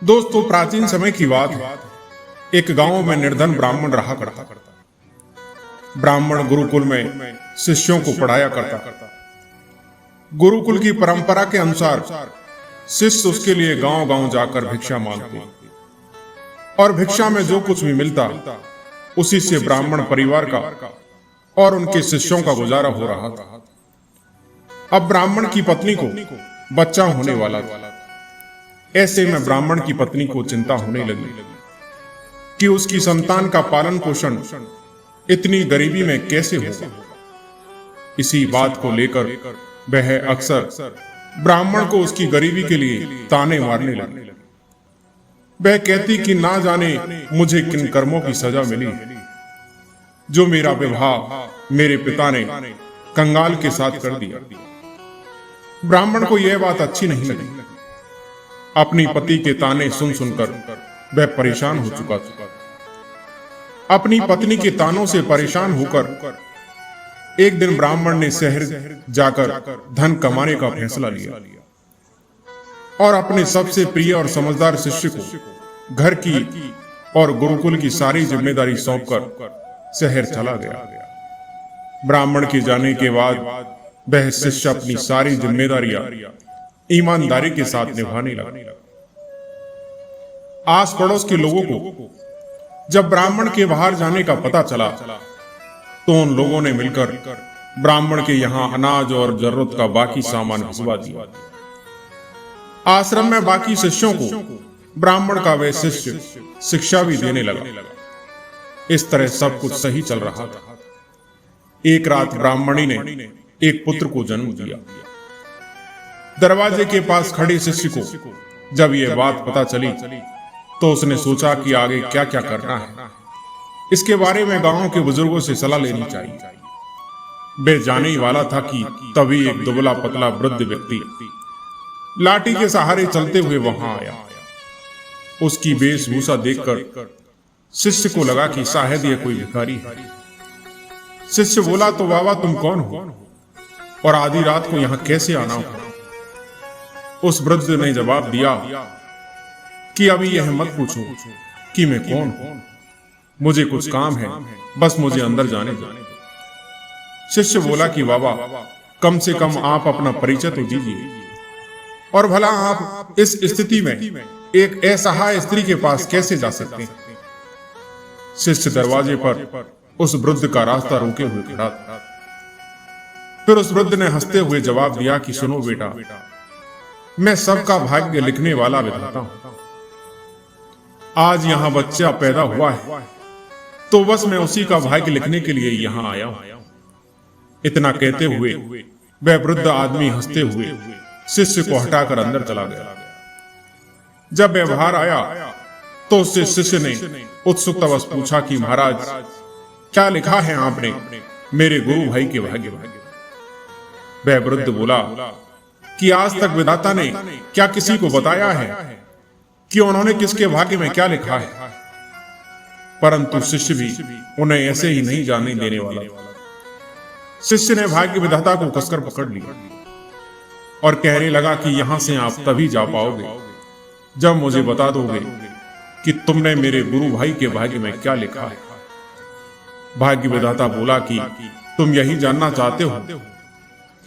दोस्तों, प्राचीन समय की बात है। एक गांव में निर्धन ब्राह्मण रहा करता। ब्राह्मण गुरुकुल में शिष्यों को पढ़ाया करता। गुरुकुल की परंपरा के अनुसार शिष्य उसके लिए गांव गांव जाकर भिक्षा मांगते और भिक्षा में जो कुछ भी मिलता उसी से ब्राह्मण परिवार का और उनके शिष्यों का गुजारा हो रहा था। अब ब्राह्मण की पत्नी को बच्चा होने वाला था। ऐसे में ब्राह्मण की पत्नी को चिंता होने लगी कि उसकी संतान का पालन पोषण इतनी गरीबी में कैसे होगा। इसी बात को लेकर वह अक्सर ब्राह्मण को उसकी गरीबी के लिए ताने मारने लगी। वह कहती कि ना जाने मुझे किन कर्मों की सजा मिली है, जो मेरा विवाह मेरे पिता ने कंगाल के साथ कर दिया। ब्राह्मण को यह बात अच्छी नहीं लगी। अपनी पति के ताने सुन सुनकर वह परेशान हो चुका था। अपनी पत्नी के तानों से परेशान होकर एक दिन ब्राह्मण ने शहर जाकर धन कमाने का फैसला लिया और अपने सबसे प्रिय और समझदार शिष्य को घर की और गुरुकुल की सारी जिम्मेदारी सौंपकर शहर चला गया। ब्राह्मण के जाने के बाद वह शिष्य अपनी सारी जिम्मेदारियां ईमानदारी के साथ निभाने लगा। आस पड़ोस के लोगों को जब ब्राह्मण के बाहर जाने का पता चला तो उन लोगों ने मिलकर ब्राह्मण के यहां अनाज और जरूरत का बाकी सामान भिजवा दिया। आश्रम में बाकी शिष्यों को ब्राह्मण का वह शिष्य शिक्षा भी देने लगा। इस तरह सब कुछ सही चल रहा था। एक रात ब्राह्मणी ने एक पुत्र को जन्म दिया। दरवाजे के पास खड़े शिष्य को जब यह बात पता चली तो उसने सोचा कि आगे क्या क्या करना है। इसके बारे में गांव के बुजुर्गों से सलाह लेनी चाहिए। वह जाने ही वाला था कि तभी एक दुबला पतला वृद्ध व्यक्ति लाठी के सहारे चलते हुए वहां आया। उसकी वेशभूषा देखकर शिष्य को लगा कि शायद यह कोई भिखारी है। शिष्य बोला, तो बाबा तुम कौन हो और आधी रात को यहां कैसे आना हो? उस वृद्ध ने जवाब दिया कि अभी यह मत पूछो कि मैं कौन हूं, मुझे कुछ काम है, बस मुझे अंदर जाने दो। शिष्य बोला कि बाबा कम से कम आप अपना परिचय तो दीजिए, और भला आप इस स्थिति में एक असहाय स्त्री के पास कैसे जा सकते हैं? शिष्य दरवाजे पर उस वृद्ध का रास्ता रोके हुए खड़ा था। फिर उस वृद्ध ने हंसते हुए जवाब दिया कि सुनो बेटा, मैं सबका भाग्य लिखने वाला विधाता हूं। आज यहां बच्चा पैदा हुआ है तो बस मैं उसी का भाग्य लिखने के लिए यहां आया हूं। इतना कहते हुए वह वृद्ध आदमी हंसते हुए शिष्य को हटाकर अंदर चला गया। जब वह बाहर आया तो उससे शिष्य ने उत्सुकतावश पूछा कि महाराज क्या लिखा है आपने मेरे गुरु भाई के भाग्य में? वह वृद्ध बोला कि आज तक विधाता ने क्या किसी को बताया है कि उन्होंने किसके भाग्य में क्या लिखा है? परंतु शिष्य भी उन्हें ऐसे ही नहीं जानने देने वाला। शिष्य ने भाग्य विधाता को कसकर पकड़ लिया और कहने लगा कि यहां से आप तभी जा पाओगे जब मुझे बता दोगे कि तुमने मेरे गुरु भाई के भाग्य में क्या लिखा है। भाग्य विधाता बोला कि तुम यही जानना चाहते हो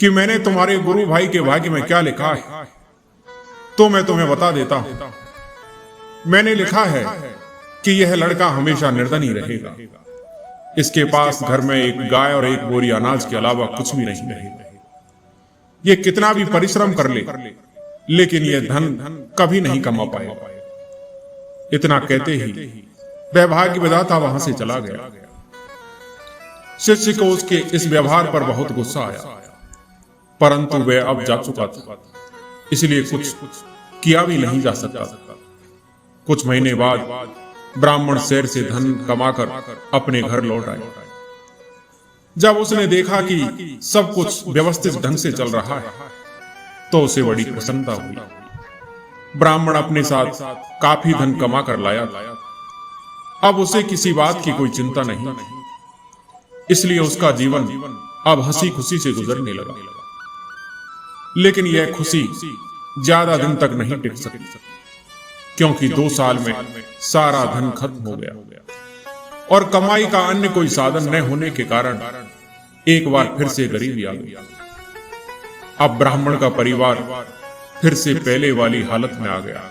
कि मैंने तुम्हारे गुरु भाई के भाग्य में क्या लिखा है, तो मैं तुम्हें बता देता हूं। मैंने लिखा है कि यह लड़का हमेशा निर्धन ही रहेगा। इसके पास घर में एक गाय और एक बोरी अनाज के अलावा कुछ भी नहीं रहेगा। यह कितना भी परिश्रम कर ले लेकिन यह धन कभी नहीं कमा पाएगा। इतना कहते ही वह भाग्य विधाता वहां से चला गया। शिष्य को उसके इस व्यवहार पर बहुत गुस्सा आया, परंतु वह अब जा चुका था, इसलिए कुछ किया भी नहीं जा सकता। कुछ महीने बाद ब्राह्मण शहर से धन कमाकर अपने घर लौट आया। जब उसने देखा कि सब कुछ व्यवस्थित ढंग से चल रहा है तो उसे बड़ी प्रसन्नता हुई। ब्राह्मण अपने साथ काफी धन कमा कर लाया था। अब उसे किसी बात की कोई चिंता नहीं, इसलिए उसका जीवन अब हंसी खुशी से गुजरने लगा। लेकिन यह खुशी ज्यादा दिन तक नहीं टिक सकी। क्योंकि 2 साल में सारा धन खत्म हो गया और कमाई का अन्य कोई साधन न होने के कारण एक बार फिर से गरीबी आ गई। अब ब्राह्मण का परिवार फिर से पहले वाली हालत में आ गया।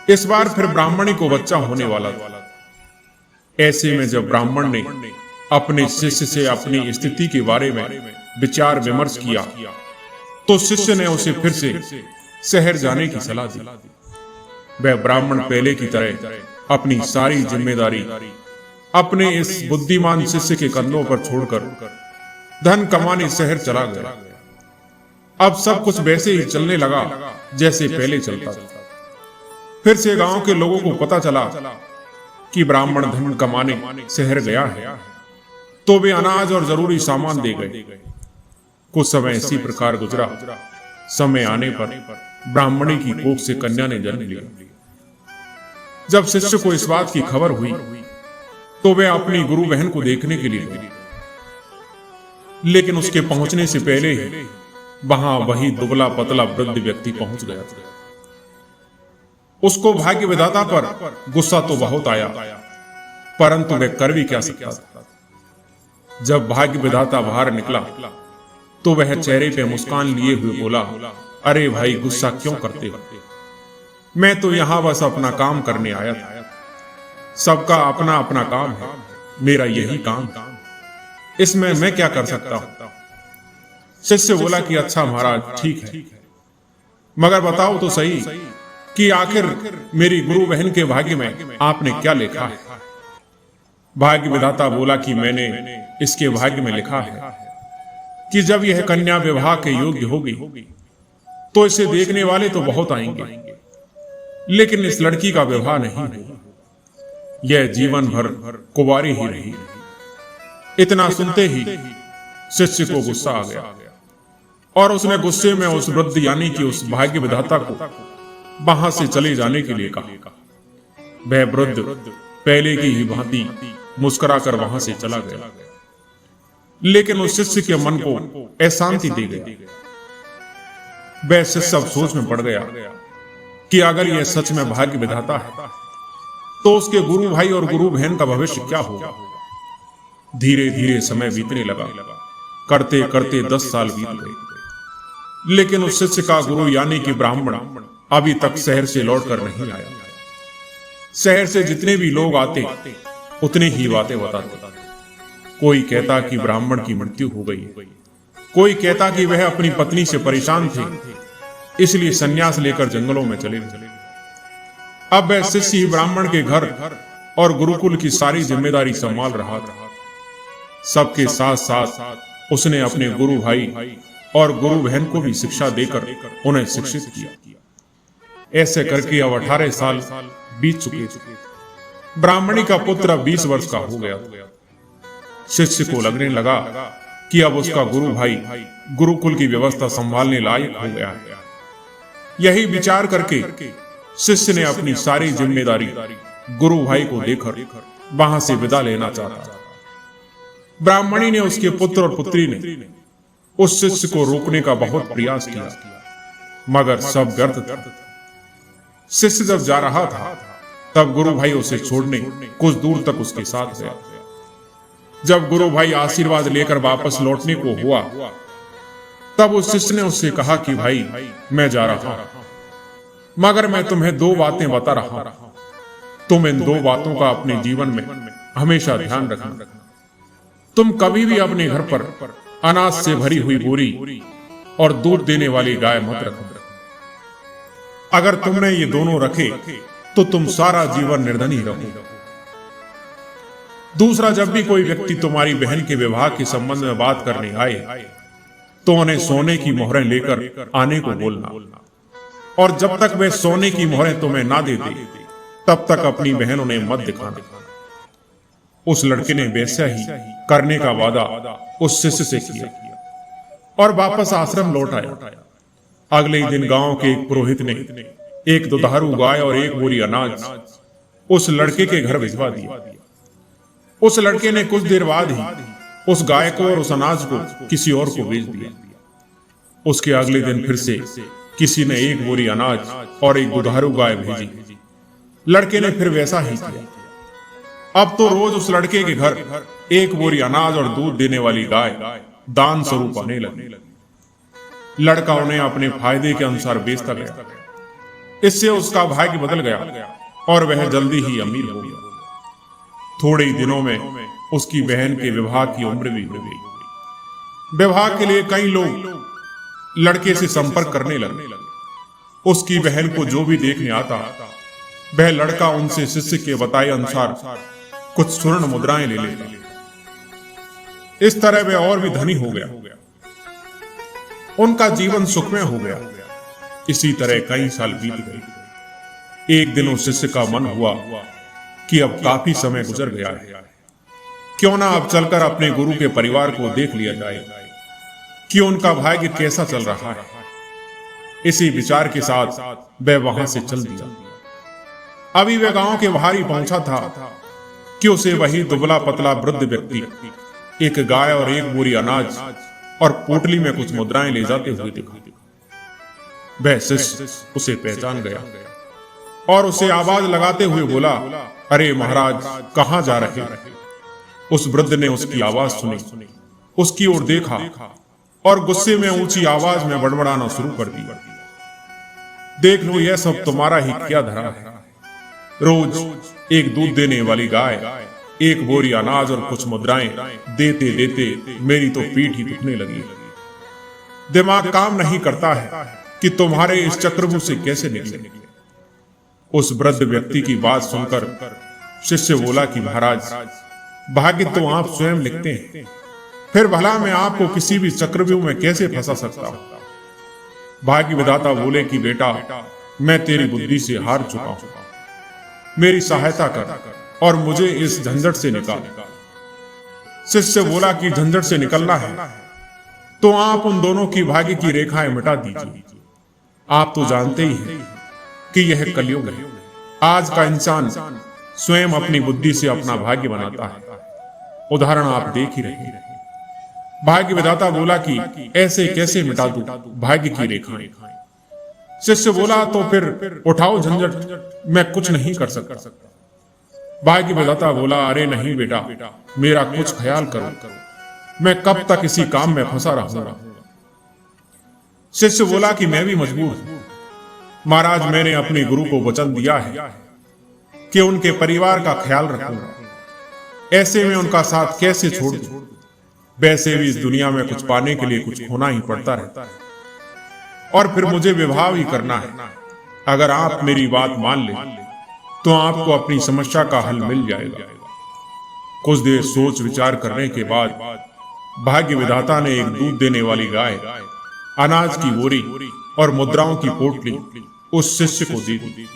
इस बार फिर ब्राह्मणी को बच्चा होने वाला था। ऐसे में जब ब्राह्मण ने अपने शिष्य से अपनी स्थिति के बारे में विचार विमर्श किया तो शिष्य ने उसे फिर से शहर जाने की सलाह दी। वह ब्राह्मण पहले की तरह अपनी सारी जिम्मेदारी अपने इस बुद्धिमान शिष्य के कंधों पर छोड़कर धन कमाने शहर चला गया। अब सब कुछ वैसे ही चलने लगा जैसे पहले चलता था। फिर से गांव के लोगों को पता चला कि ब्राह्मण धन कमाने शहर गया है, तो वे अनाज और जरूरी सामान दे गए। कुछ समय इसी प्रकार गुजरा। समय आने पर ब्राह्मणी की कोख से कन्या ने जन्म लिया। जब शिष्य को इस बात की खबर हुई तो वे अपनी गुरु बहन को देखने के लिए गए, लेकिन उसके पहुंचने से पहले ही वहां वही दुबला पतला वृद्ध व्यक्ति पहुंच गया था। उसको भाग्य विधाता पर गुस्सा तो बहुत आया, परंतु वह कर भी क्या सकता था। जब भाग्य विधाता बाहर निकला तो वह चेहरे पे मुस्कान लिए हुए बोला, अरे भाई, गुस्सा क्यों करते हो? मैं तो यहां बस अपना काम करने आया था। सबका अपना अपना काम है, मेरा यही काम, इसमें मैं क्या कर सकता हूं? शिष्य बोला कि अच्छा महाराज, ठीक है, मगर बताओ तो सही कि आखिर मेरी गुरु बहन के भाग्य में आपने क्या लिखा है? भाग्य विधाता बोला कि मैंने इसके भाग्य में लिखा है कि जब यह कन्या विवाह के योग्य होगी तो इसे देखने वाले तो बहुत आएंगे, लेकिन इस लड़की का विवाह नहीं होगा। यह जीवन भर कुंवारी ही रही। इतना सुनते ही शिष्य को गुस्सा आ गया और उसने गुस्से में उस वृद्ध यानी कि उस भाग्य विधाता को वहां से चले जाने के लिए कहा। वह वृद्ध पहले की ही भांति मुस्कुराकर वहां से चला गया, लेकिन उस शिष्य के मन को अशांति दे गया। वह शिष्य अब सोच में पड़ गया कि अगर यह सच में भाग्य विधाता है तो उसके गुरु भाई और गुरु बहन का भविष्य क्या होगा। धीरे धीरे समय बीतने लगा। करते करते 10 साल बीत गए, लेकिन उस शिष्य का गुरु यानी कि ब्राह्मण अभी तक शहर से लौटकर नहीं आया। शहर से जितने भी लोग आते उतने ही बातें बताते। कोई कहता कि ब्राह्मण की मृत्यु हो गई, कोई कहता कि वह अपनी पत्नी से परेशान थे, इसलिए संन्यास लेकर जंगलों में चले गए। अब वह शिष्य ही ब्राह्मण के घर और गुरुकुल की सारी जिम्मेदारी संभाल रहा था। सबके साथ साथ उसने अपने गुरु भाई और गुरु बहन को भी शिक्षा देकर उन्हें शिक्षित किया। ऐसे करके अब 18 साल बीत चुके थे। ब्राह्मणी का पुत्र अब 20 वर्ष का हो गया। शिष्य को लगने लगा कि अब उसका गुरु भाई गुरुकुल की व्यवस्था संभालने लायक हो गया है। यही विचार करके शिष्य ने अपनी सारी जिम्मेदारी गुरु भाई को देकर वहां से विदा लेना चाहा। ब्राह्मणी ने, उसके पुत्र और पुत्री ने उस शिष्य को रोकने का बहुत प्रयास किया, मगर सब व्यर्थ था। शिष्य जब जा रहा था तब गुरु भाई उसे छोड़ने कुछ दूर तक उसके साथ गया। जब गुरु भाई आशीर्वाद लेकर वापस लौटने को हुआ तब उस शिष्य ने उससे कहा कि भाई, मैं जा रहा हूं, मगर मैं तुम्हें 2 बातें बता रहा हूं। तुम इन 2 बातों का अपने जीवन में हमेशा ध्यान रखना। तुम कभी भी अपने घर पर अनाज से भरी हुई बोरी और दूध देने वाली गाय मत रखो। अगर तुमने ये दोनों रखे तो तुम सारा जीवन निर्धनी रहो। दूसरा, जब भी कोई व्यक्ति तुम्हारी बहन के विवाह के संबंध में बात करने आए तो उन्हें सोने की मोहरें लेकर आने को बोलना, और जब तक वे सोने की मोहरें तुम्हें ना देते तब तक अपनी बहन उन्हें मत दिखाना। उस लड़के ने वैसा ही करने का वादा उस शिष्य से किया और वापस आश्रम लौट आया। अगले ही दिन गांव के एक पुरोहित ने एक दुधारू गाय और 1 बोरी अनाज उस लड़के के घर भिजवा दिया। उस लड़के ने कुछ देर बाद ही उस गाय को और उस अनाज को किसी और को बेच दिया। उसके अगले दिन फिर से किसी ने एक बोरी अनाज और एक दुधारू गाय भेजी। लड़के ने फिर वैसा ही किया। अब तो रोज उस लड़के के घर एक बोरी अनाज और दूध देने वाली गाय दान स्वरूप आने लगी। लड़का उन्हें अपने फायदे के अनुसार बेचता गया। इससे उसका भाग्य बदल गया और वह जल्दी ही अमीर हो गया। थोड़े ही दिनों में उसकी बहन के विवाह की उम्र भी हो गई। विवाह के लिए कई लोग लड़के से संपर्क करने लगे। उसकी बहन को जो भी देखने आता वह लड़का उनसे शिष्य के बताए अनुसार कुछ स्वर्ण मुद्राएं ले लेता। इस तरह वह और भी धनी हो गया। उनका जीवन सुखमय हो गया। इसी तरह कई साल बीत गए। एक दिन उस शिष्य का मन हुआ कि अब काफी समय गुजर गया है, क्यों ना अब चलकर अपने गुरु के परिवार को देख लिया जाए कि उनका भाग्य कैसा चल रहा है। इसी विचार के साथ वह वहां से चल दिया। अभी वह गांव के बाहर ही पहुंचा था कि उसे वही दुबला पतला वृद्ध व्यक्ति एक गाय और एक बोरी अनाज और पोटली में कुछ मुद्राएं ले जाते हुए दिखा। वह शिष्य उसे पहचान गया और उसे आवाज लगाते हुए बोला, अरे महाराज, कहां जा रहे हो? उस वृद्ध ने उसकी आवाज सुनी, उसकी ओर देखा और गुस्से में ऊंची आवाज में बड़बड़ाना शुरू कर दिया। देख लो, यह सब तुम्हारा ही क्या धरा है। रोज एक दूध देने वाली गाय, एक बोरी अनाज और कुछ मुद्राएं देते देते मेरी तो पीठ ही दुखने लगी। दिमाग काम नहीं करता है कि तुम्हारे इस चक्रव्यूह से कैसे निकले। उस वृद्ध व्यक्ति की बात सुनकर शिष्य बोला कि महाराज, भाग्य तो आप स्वयं लिखते हैं, फिर भला मैं आपको किसी भी चक्रव्यूह में कैसे फंसा सकता हूं। भाग्य विधाता बोले कि बेटा, मैं तेरी बुद्धि से हार चुका हूं, मेरी सहायता कर और मुझे इस झंझट से निकाल। शिष्य बोला कि झंझट से निकलना है तो आप उन दोनों की भाग्य की रेखाएं मिटा दीजिए। आप तो जानते ही हैं कि यह कलयुग है। आज का इंसान स्वयं अपनी बुद्धि से अपना भाग्य बनाता है। उदाहरण आप देख ही रहे हैं। भाग्य विधाता बोला कि ऐसे कैसे मिटा दूं भाग्य की रेखाएं। शिष्य बोला, तो फिर उठाओ झंझट, मैं कुछ नहीं कर सकता। भाग्य विधाता बोला, अरे नहीं बेटा, मेरा कुछ ख्याल करो, मैं कब तक इसी काम में फंसा रहूंगा। शिष्य बोला कि मैं भी मजबूर हूं महाराज, मैंने अपने गुरु को वचन दिया है कि उनके परिवार का ख्याल रखूंगा। ऐसे में उनका साथ कैसे छोड़ दूं? वैसे भी इस दुनिया में कुछ पाने के लिए कुछ खोना ही पड़ता है, और फिर मुझे विवाह भी करना है। अगर आप मेरी बात मान लें तो आपको अपनी समस्या का हल मिल जाएगा। कुछ देर सोच विचार करने के बाद भाग्य विधाता ने एक दूध देने वाली गाय, अनाज की बोरी और मुद्राओं की पोटली उस शिष्य को दी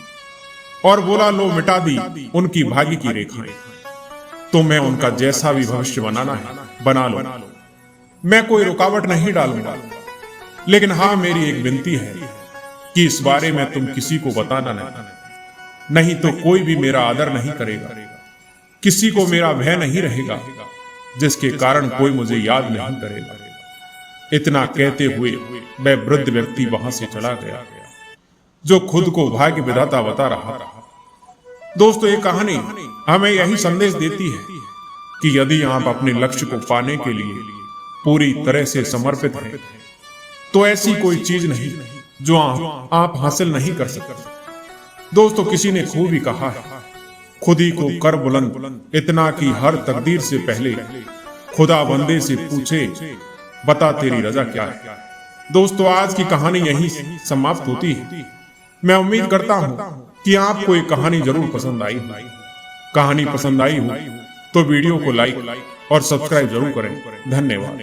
और बोला, लो मिटा दी उनकी भाग्य की रेखाएं। तुम्हें उनका जैसा भी भविष्य बनाना है बना लो, मैं कोई रुकावट नहीं डालूंगा। लेकिन हाँ, मेरी एक विनती है कि इस बारे में तुम किसी को बताना नहीं तो कोई भी मेरा आदर नहीं करेगा, किसी को मेरा भय नहीं रहेगा, जिसके कारण कोई मुझे याद नहीं करेगा। इतना कहते हुए वह वृद्ध व्यक्ति वहां से चला गया, जो खुद को भाग्य विधाता बता रहा था। दोस्तों, ये कहानी हमें यही संदेश देती है कि यदि आप अपने लक्ष्य को पाने के लिए पूरी तरह से समर्पित हैं, तो ऐसी कोई चीज नहीं जो आप हासिल नहीं कर सकते। दोस्तों, किसी ने खूब ही कहा है, खुद ही को कर बुलंद इतना कि हर तकदीर से पहले खुदा बंदे से पूछे, बता तेरी रजा क्या है। दोस्तों, आज की कहानी यहीं समाप्त होती है। मैं उम्मीद करता हूं कि आपको ये कहानी जरूर पसंद आई। कहानी पसंद आई हो तो वीडियो को लाइक और सब्सक्राइब जरूर करें। धन्यवाद।